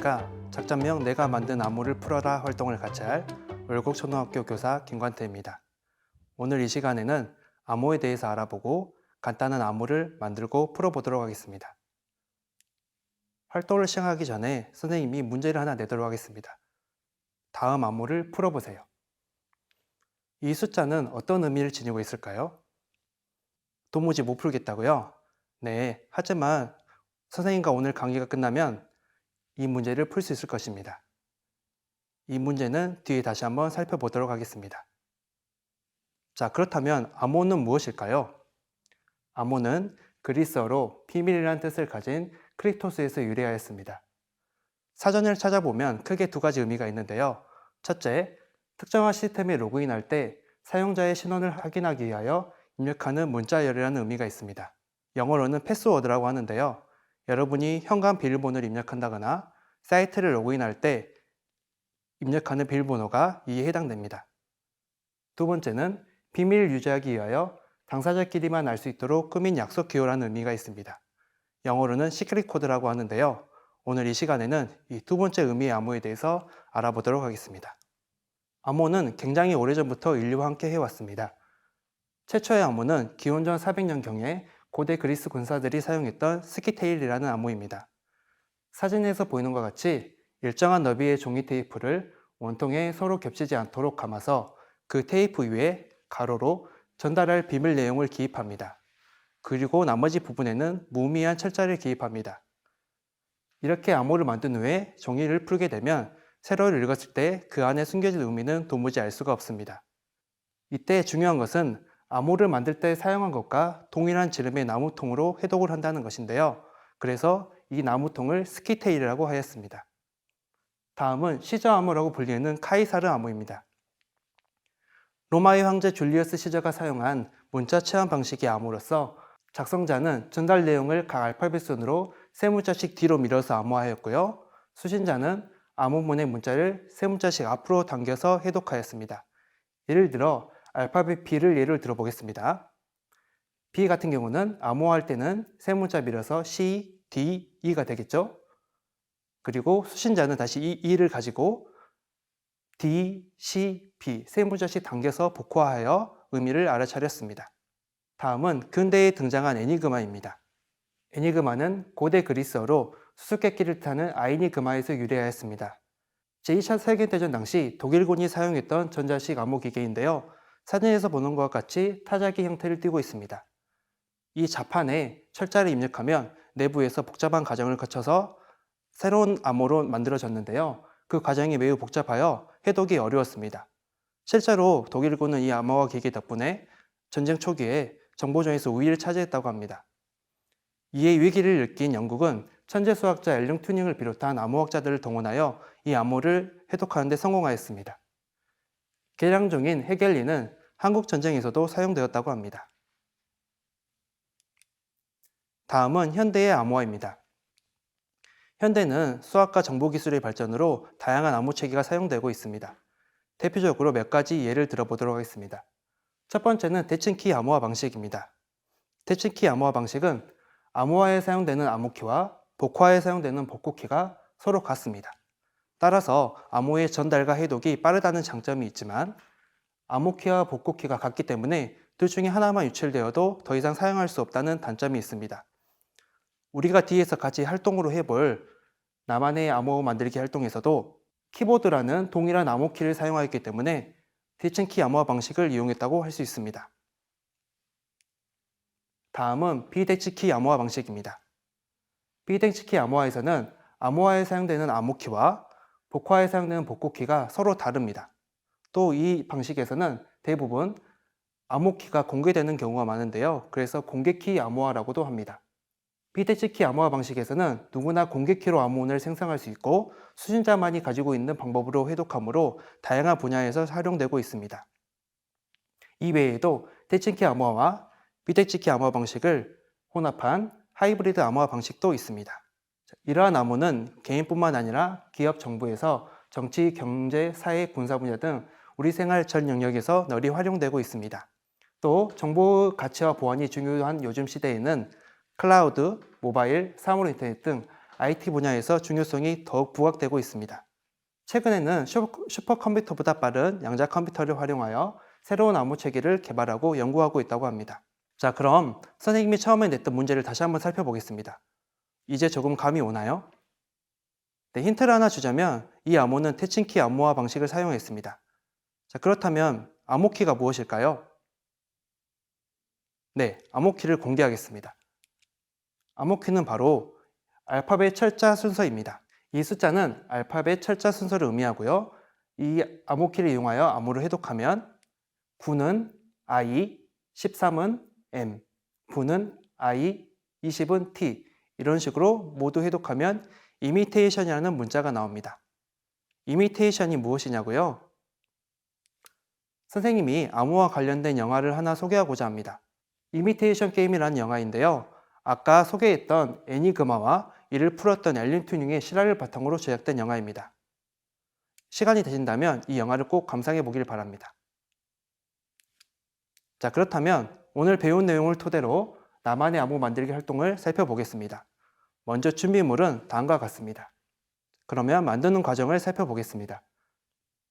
안녕하십니까. 작전명 내가 만든 암호를 풀어라 활동을 같이 할 월곡초등학교 교사 김관태입니다. 오늘 이 시간에는 암호에 대해서 알아보고 간단한 암호를 만들고 풀어보도록 하겠습니다. 활동을 시작하기 전에 선생님이 문제를 하나 내도록 하겠습니다. 다음 암호를 풀어보세요. 이 숫자는 어떤 의미를 지니고 있을까요? 도무지 못 풀겠다고요? 네, 하지만 선생님과 오늘 강의가 끝나면 이 문제를 풀 수 있을 것입니다. 이 문제는 뒤에 다시 한번 살펴보도록 하겠습니다. 자, 그렇다면 암호는 무엇일까요? 암호는 그리스어로 비밀이라는 뜻을 가진 크리토스에서 유래하였습니다. 사전을 찾아보면 크게 두 가지 의미가 있는데요. 첫째, 특정한 시스템에 로그인할 때 사용자의 신원을 확인하기 위하여 입력하는 문자열이라는 의미가 있습니다. 영어로는 패스워드라고 하는데요. 여러분이 현관 비밀번호를 입력한다거나 사이트를 로그인할 때 입력하는 비밀번호가 이에 해당됩니다. 두 번째는 비밀을 유지하기 위하여 당사자끼리만 알 수 있도록 꾸민 약속 기호라는 의미가 있습니다. 영어로는 시크릿 코드라고 하는데요. 오늘 이 시간에는 이 두 번째 의미의 암호에 대해서 알아보도록 하겠습니다. 암호는 굉장히 오래전부터 인류와 함께 해왔습니다. 최초의 암호는 기원전 400년경에 고대 그리스 군사들이 사용했던 스키테일이라는 암호입니다. 사진에서 보이는 것과 같이 일정한 너비의 종이 테이프를 원통에 서로 겹치지 않도록 감아서 그 테이프 위에 가로로 전달할 비밀 내용을 기입합니다. 그리고 나머지 부분에는 무의미한 철자를 기입합니다. 이렇게 암호를 만든 후에 종이를 풀게 되면 세로를 읽었을 때 그 안에 숨겨진 의미는 도무지 알 수가 없습니다. 이때 중요한 것은 암호를 만들 때 사용한 것과 동일한 지름의 나무통으로 해독을 한다는 것인데요. 그래서 이 나무통을 스키테일이라고 하였습니다. 다음은 시저 암호라고 불리는 카이사르 암호입니다. 로마의 황제 줄리어스 시저가 사용한 문자 체험 방식의 암호로서 작성자는 전달 내용을 각 알파벳 순으로 세 문자씩 뒤로 밀어서 암호하였고요. 수신자는 암호문의 문자를 세 문자씩 앞으로 당겨서 해독하였습니다. 예를 들어 알파벳 B를 예를 들어보겠습니다. B 같은 경우는 암호할 때는 세 문자 밀어서 C, D, E가 되겠죠. 그리고 수신자는 다시 이 E를 가지고 D, C, B 세 문자씩 당겨서 복화하여 의미를 알아차렸습니다. 다음은 근대에 등장한 애니그마입니다. 애니그마는 고대 그리스어로 수수께끼를 뜻하는 아이니그마에서 유래하였습니다. 제2차 세계대전 당시 독일군이 사용했던 전자식 암호 기계인데요. 사진에서 보는 것과 같이 타자기 형태를 띠고 있습니다. 이 자판에 철자를 입력하면 내부에서 복잡한 과정을 거쳐서 새로운 암호로 만들어졌는데요. 그 과정이 매우 복잡하여 해독이 어려웠습니다. 실제로 독일군은 이 암호화 기계 덕분에 전쟁 초기에 정보전에서 우위를 차지했다고 합니다. 이에 위기를 느낀 영국은 천재 수학자 엘링 튜닝을 비롯한 암호학자들을 동원하여 이 암호를 해독하는 데 성공하였습니다. 계량종인 헤겔리는 한국 전쟁에서도 사용되었다고 합니다. 다음은 현대의 암호화입니다. 현대는 수학과 정보기술의 발전으로 다양한 암호체계가 사용되고 있습니다. 대표적으로 몇 가지 예를 들어보도록 하겠습니다. 첫 번째는 대칭키 암호화 방식입니다. 대칭키 암호화 방식은 암호화에 사용되는 암호키와 복화에 사용되는 복구키가 서로 같습니다. 따라서 암호의 전달과 해독이 빠르다는 장점이 있지만 암호키와 복구키가 같기 때문에 둘 중에 하나만 유출되어도 더 이상 사용할 수 없다는 단점이 있습니다. 우리가 뒤에서 같이 활동으로 해볼 나만의 암호 만들기 활동에서도 키보드라는 동일한 암호키를 사용하였기 때문에 대칭키 암호화 방식을 이용했다고 할 수 있습니다. 다음은 비대칭키 암호화 방식입니다. 비대칭키 암호화에서는 암호화에 사용되는 암호키와 복화에 사용되는 복구키가 서로 다릅니다. 또 이 방식에서는 대부분 암호키가 공개되는 경우가 많은데요. 그래서 공개키 암호화라고도 합니다. 비대칭키 암호화 방식에서는 누구나 공개키로 암호문을 생성할 수 있고 수신자만이 가지고 있는 방법으로 해독하므로 다양한 분야에서 활용되고 있습니다. 이외에도 대칭키 암호화와 비대칭키 암호화 방식을 혼합한 하이브리드 암호화 방식도 있습니다. 이러한 암호는 개인뿐만 아니라 기업, 정부에서 정치, 경제, 사회, 군사 분야 등 우리 생활 전 영역에서 널리 활용되고 있습니다. 또 정보 가치와 보안이 중요한 요즘 시대에는 클라우드, 모바일, 사물 인터넷 등 IT 분야에서 중요성이 더욱 부각되고 있습니다. 최근에는 슈퍼컴퓨터보다 빠른 양자 컴퓨터를 활용하여 새로운 암호체계를 개발하고 연구하고 있다고 합니다. 자, 그럼 선생님이 처음에 냈던 문제를 다시 한번 살펴보겠습니다. 이제 조금 감이 오나요? 네, 힌트를 하나 주자면 이 암호는 태칭키 암호화 방식을 사용했습니다. 자, 그렇다면 암호키가 무엇일까요? 네, 암호키를 공개하겠습니다. 암호키는 바로 알파벳 철자 순서입니다. 이 숫자는 알파벳 철자 순서를 의미하고요. 이 암호키를 이용하여 암호를 해독하면 9는 I, 13은 M, 9는 I, 20은 T 이런 식으로 모두 해독하면 이미테이션이라는 문자가 나옵니다. 이미테이션이 무엇이냐고요? 선생님이 암호와 관련된 영화를 하나 소개하고자 합니다. 이미테이션 게임이라는 영화인데요. 아까 소개했던 애니그마와 이를 풀었던 앨런 튜닝의 실화를 바탕으로 제작된 영화입니다. 시간이 되신다면 이 영화를 꼭 감상해 보길 바랍니다. 자, 그렇다면 오늘 배운 내용을 토대로 나만의 암호 만들기 활동을 살펴보겠습니다. 먼저 준비물은 다음과 같습니다. 그러면 만드는 과정을 살펴보겠습니다.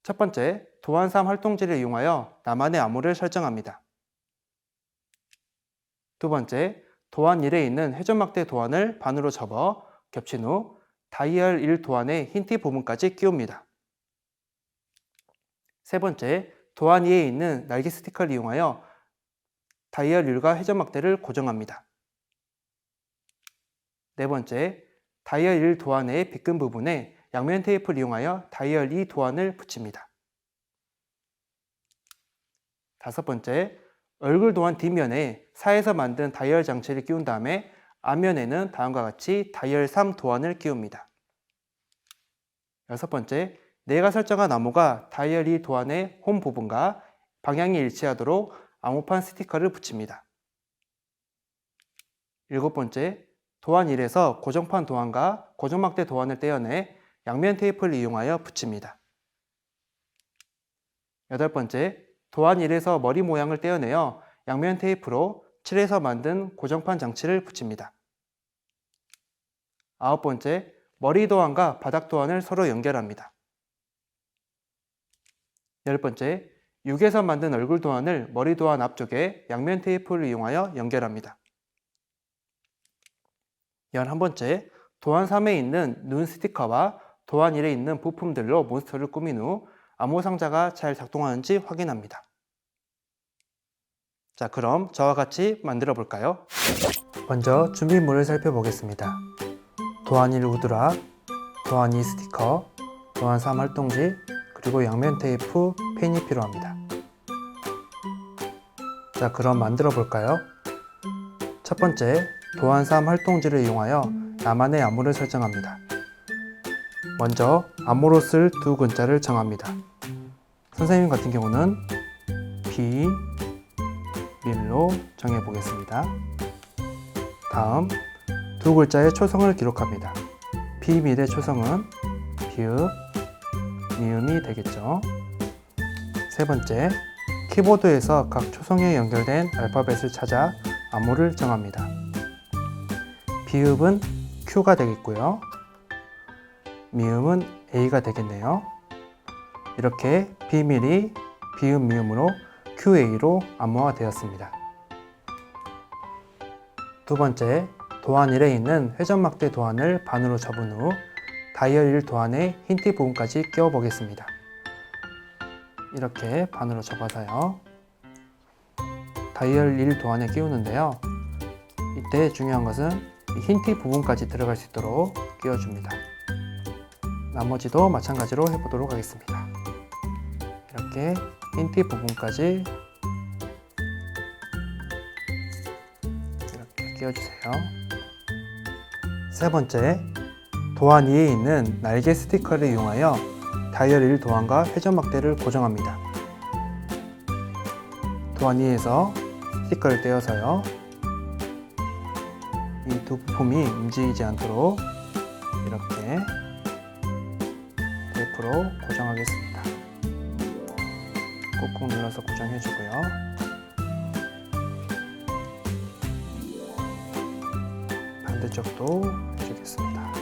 첫 번째, 도안3 활동지를 이용하여 나만의 암호를 설정합니다. 두 번째, 도안 1에 있는 회전막대 도안을 반으로 접어 겹친 후 다이얼 1 도안의 힌트 부분까지 끼웁니다. 세 번째, 도안 2에 있는 날개 스티커를 이용하여 다이얼 1과 회전막대를 고정합니다. 네 번째, 다이얼 1 도안의 빗금 부분에 양면 테이프를 이용하여 다이얼 2 도안을 붙입니다. 다섯 번째, 얼굴 도안 뒷면에 사에서 만든 다이얼 장치를 끼운 다음에 앞면에는 다음과 같이 다이얼 3 도안을 끼웁니다. 여섯 번째, 내가 설정한 암호가 다이얼 2 도안의 홈 부분과 방향이 일치하도록 암호판 스티커를 붙입니다. 일곱 번째, 도안 1에서 고정판 도안과 고정막대 도안을 떼어내 양면 테이프를 이용하여 붙입니다. 여덟 번째, 도안 1에서 머리 모양을 떼어내어 양면 테이프로 칠해서 만든 고정판 장치를 붙입니다. 아홉 번째, 머리 도안과 바닥 도안을 서로 연결합니다. 열 번째, 6에서 만든 얼굴 도안을 머리 도안 앞쪽에 양면 테이프를 이용하여 연결합니다. 11번째, 도안 3에 있는 눈 스티커와 도안 1에 있는 부품들로 몬스터를 꾸민 후 암호 상자가 잘 작동하는지 확인합니다. 자, 그럼 저와 같이 만들어 볼까요? 먼저 준비물을 살펴보겠습니다. 도안 1 우드락, 도안 2 스티커, 도안 3 활동지, 그리고 양면 테이프, 펜이 필요합니다. 자, 그럼 만들어 볼까요? 첫 번째, 도안 3 활동지를 이용하여 나만의 암호를 설정합니다. 먼저 암호로 쓸 두 글자를 정합니다. 선생님 같은 경우는 비, 밀로 정해보겠습니다. 다음 두 글자의 초성을 기록합니다. 비밀의 초성은 비읍, 미음이 되겠죠. 세 번째, 키보드에서 각 초성에 연결된 알파벳을 찾아 암호를 정합니다. 비읍은 Q가 되겠고요. 미음은 A가 되겠네요. 이렇게 비밀이 비읍, 미음으로 QA로 암호화 되었습니다. 두 번째, 도안 1에 있는 회전막대 도안을 반으로 접은 후 다이얼 1 도안의 힌트 부분까지 끼워 보겠습니다. 이렇게 반으로 접어서요. 다이얼 1 도안에 끼우는데요. 이때 중요한 것은 이 힌트 부분까지 들어갈 수 있도록 끼워줍니다. 나머지도 마찬가지로 해보도록 하겠습니다. 이렇게 힌트 부분까지 이렇게 끼워주세요. 세 번째, 도안 2에 있는 날개 스티커를 이용하여 다이얼 1 도안과 회전막대를 고정합니다. 도안 2에서 스티커를 떼어서요. 이 두 부품이 움직이지 않도록 이렇게 테이프로 고정하겠습니다. 꾹꾹 눌러서 고정해주고요. 반대쪽도 해주겠습니다.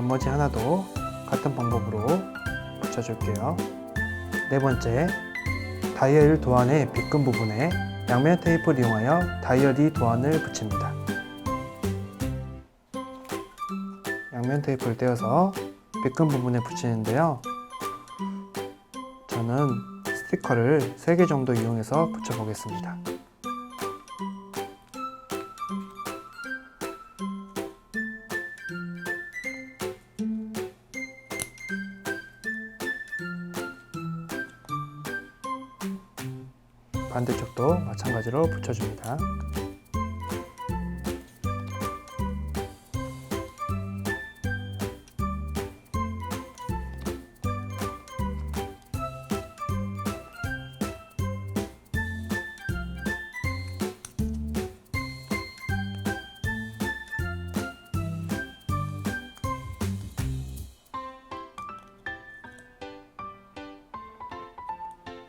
나머지 하나도 같은 방법으로 붙여줄게요. 네 번째, 다이얼 도안의 빗금 부분에 양면 테이프를 이용하여 다이얼이 도안을 붙입니다. 양면 테이프를 떼어서 빗금 부분에 붙이는데요. 저는 스티커를 3개 정도 이용해서 붙여보겠습니다. 반대쪽도 마찬가지로 붙여줍니다.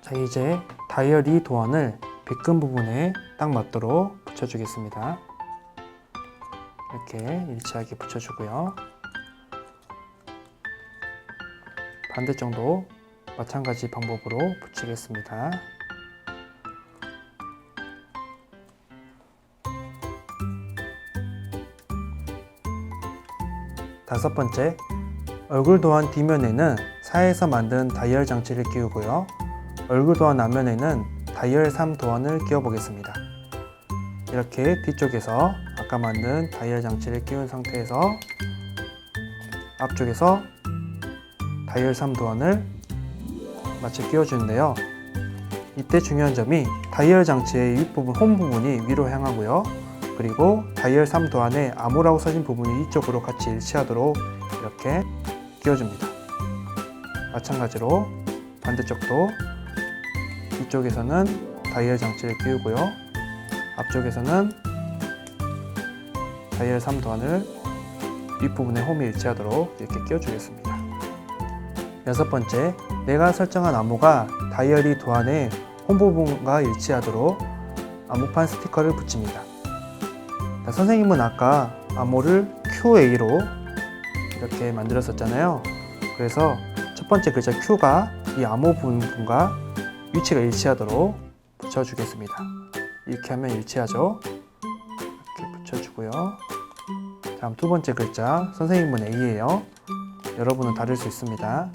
자, 이제 다이얼이 도안을 빗금 부분에 딱 맞도록 붙여주겠습니다. 이렇게 일치하게 붙여주고요. 반대쪽도 마찬가지 방법으로 붙이겠습니다. 다섯 번째, 얼굴 도안 뒷면에는 사에서 만든 다이얼 장치를 끼우고요. 얼굴 도안 앞면에는 다이얼 3 도안을 끼워 보겠습니다. 이렇게 뒤쪽에서 아까 만든 다이얼 장치를 끼운 상태에서 앞쪽에서 다이얼 3 도안을 마치 끼워 주는데요. 이때 중요한 점이 다이얼 장치의 윗부분, 홈 부분이 위로 향하고요. 그리고 다이얼 3 도안에 암호라고 써진 부분이 이쪽으로 같이 일치하도록 이렇게 끼워줍니다. 마찬가지로 반대쪽도 뒤쪽에서는 다이얼 장치를 끼우고요. 앞쪽에서는 다이얼 3 도안을 윗부분에 홈이 일치하도록 이렇게 끼워주겠습니다. 여섯 번째, 내가 설정한 암호가 다이얼이 도안의 홈 부분과 일치하도록 암호판 스티커를 붙입니다. 자, 선생님은 아까 암호를 QA로 이렇게 만들었었잖아요. 그래서 첫 번째 글자 Q가 이 암호 부분과 위치가 일치하도록 붙여주겠습니다. 이렇게 하면 일치하죠. 이렇게 붙여주고요. 다음 두 번째 글자, 선생님은 A예요. 여러분은 다를 수 있습니다.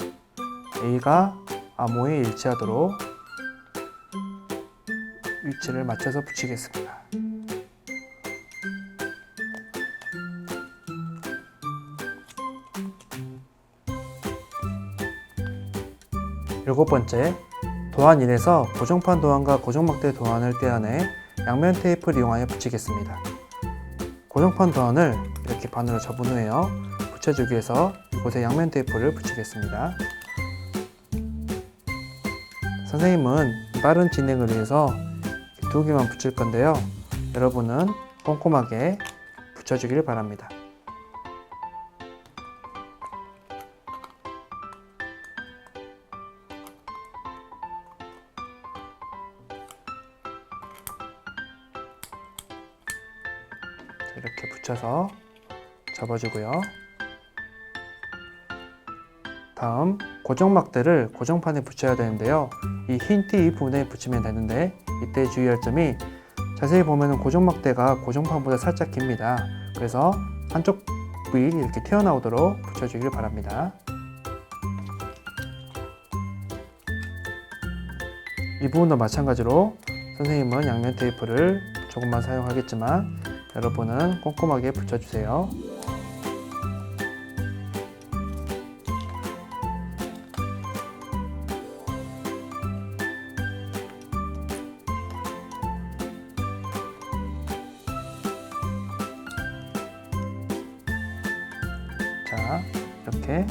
A가 암호에 일치하도록 위치를 맞춰서 붙이겠습니다. 일곱 번째, 도안 1에서 고정판 도안과 고정막대 도안을 떼어내 양면 테이프를 이용하여 붙이겠습니다. 고정판 도안을 이렇게 반으로 접은 후에요. 붙여주기 위해서 이곳에 양면 테이프를 붙이겠습니다. 선생님은 빠른 진행을 위해서 2개만 붙일 건데요. 여러분은 꼼꼼하게 붙여주기를 바랍니다. 이렇게 붙여서 접어주고요. 다음 고정막대를 고정판에 붙여야 되는데요. 이 흰 띠 부분에 붙이면 되는데 이때 주의할 점이 자세히 보면 고정막대가 고정판보다 살짝 깁니다. 그래서 한쪽 부위 이렇게 튀어나오도록 붙여주길 바랍니다. 이 부분도 마찬가지로 선생님은 양면 테이프를 조금만 사용하겠지만 여러분은 꼼꼼하게 붙여주세요. 자, 이렇게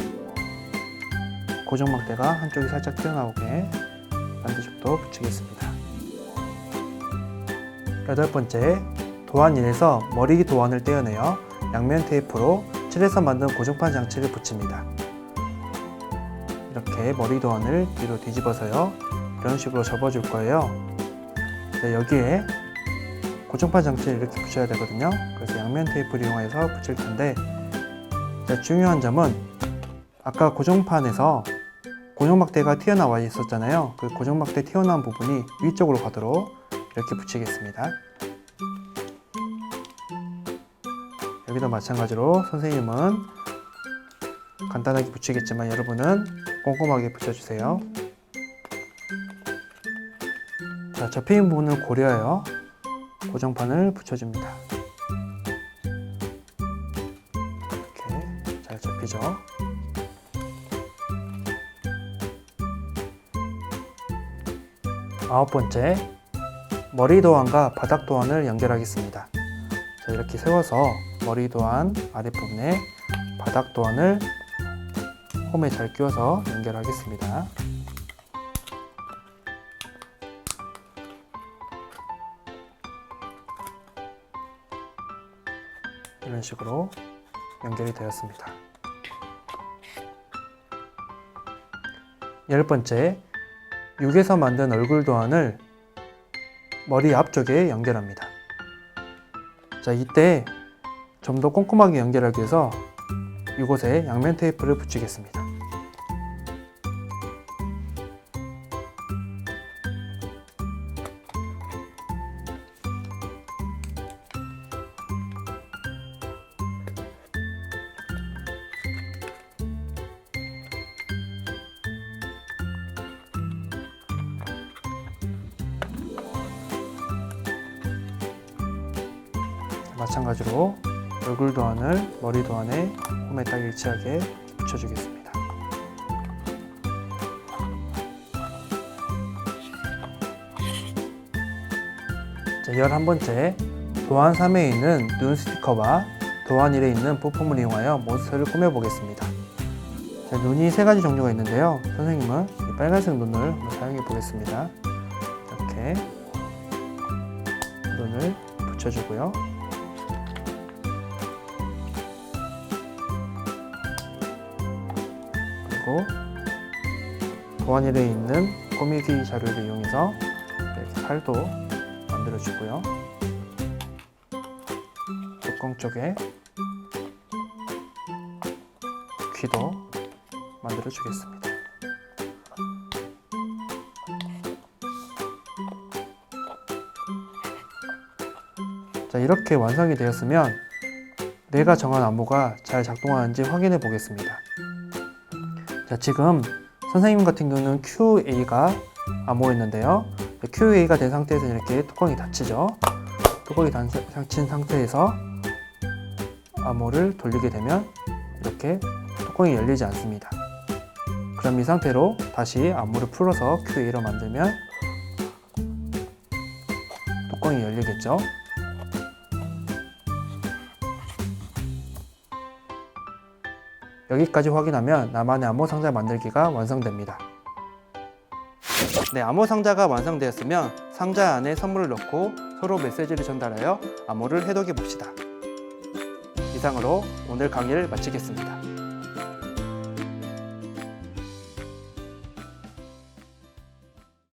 고정막대가 한쪽이 살짝 튀어나오게 반대쪽도 붙이겠습니다. 여덟 번째, 도안 1에서 머리 도안을 떼어내어 양면 테이프로 칠해서 만든 고정판 장치를 붙입니다. 이렇게 머리 도안을 뒤로 뒤집어서요. 이런 식으로 접어줄 거예요. 여기에 고정판 장치를 이렇게 붙여야 되거든요. 그래서 양면 테이프를 이용해서 붙일 텐데 자, 중요한 점은 아까 고정판에서 고정막대가 튀어나와 있었잖아요. 그 고정막대 튀어나온 부분이 위쪽으로 가도록 이렇게 붙이겠습니다. 여기도 마찬가지로 선생님은 간단하게 붙이겠지만 여러분은 꼼꼼하게 붙여주세요. 자, 접히는 부분을 고려하여 고정판을 붙여줍니다. 이렇게 잘 접히죠. 아홉 번째, 머리 도안과 바닥 도안을 연결하겠습니다. 자, 이렇게 세워서 머리 도안 아랫부분에 바닥 도안을 홈에 잘 끼워서 연결하겠습니다. 이런 식으로 연결이 되었습니다. 열 번째, 6에서 만든 얼굴 도안을 머리 앞쪽에 연결합니다. 자, 이때 좀 더 꼼꼼하게 연결하기 위해서 이곳에 양면 테이프를 붙이겠습니다. 마찬가지로 얼굴 도안을 머리 도안에 홈에 딱 일치하게 붙여주겠습니다. 자, 11번째, 도안 3에 있는 눈 스티커와 도안 1에 있는 부품을 이용하여 몬스터를 꾸며보겠습니다. 자, 눈이 세 가지 종류가 있는데요. 선생님은 이 빨간색 눈을 한번 사용해 보겠습니다. 이렇게 눈을 붙여주고요. 도안 1에 있는 꾸미기 자료를 이용해서 이렇게 팔도 만들어 주고요. 뚜껑 쪽에 귀도 만들어 주겠습니다. 자, 이렇게 완성이 되었으면 내가 정한 안무가 잘 작동하는지 확인해 보겠습니다. 자, 지금 선생님 같은 경우는 QA가 안무였는데요. QA가 된 상태에서 이렇게 뚜껑이 닫히죠. 뚜껑이 닫힌 상태에서 암호를 돌리게 되면 이렇게 뚜껑이 열리지 않습니다. 그럼 이 상태로 다시 암호를 풀어서 QA로 만들면 뚜껑이 열리겠죠. 여기까지 확인하면 나만의 암호 상자 만들기가 완성됩니다. 네, 암호 상자가 완성되었으면 상자 안에 선물을 넣고 서로 메시지를 전달하여 암호를 해독해 봅시다. 이상으로 오늘 강의를 마치겠습니다.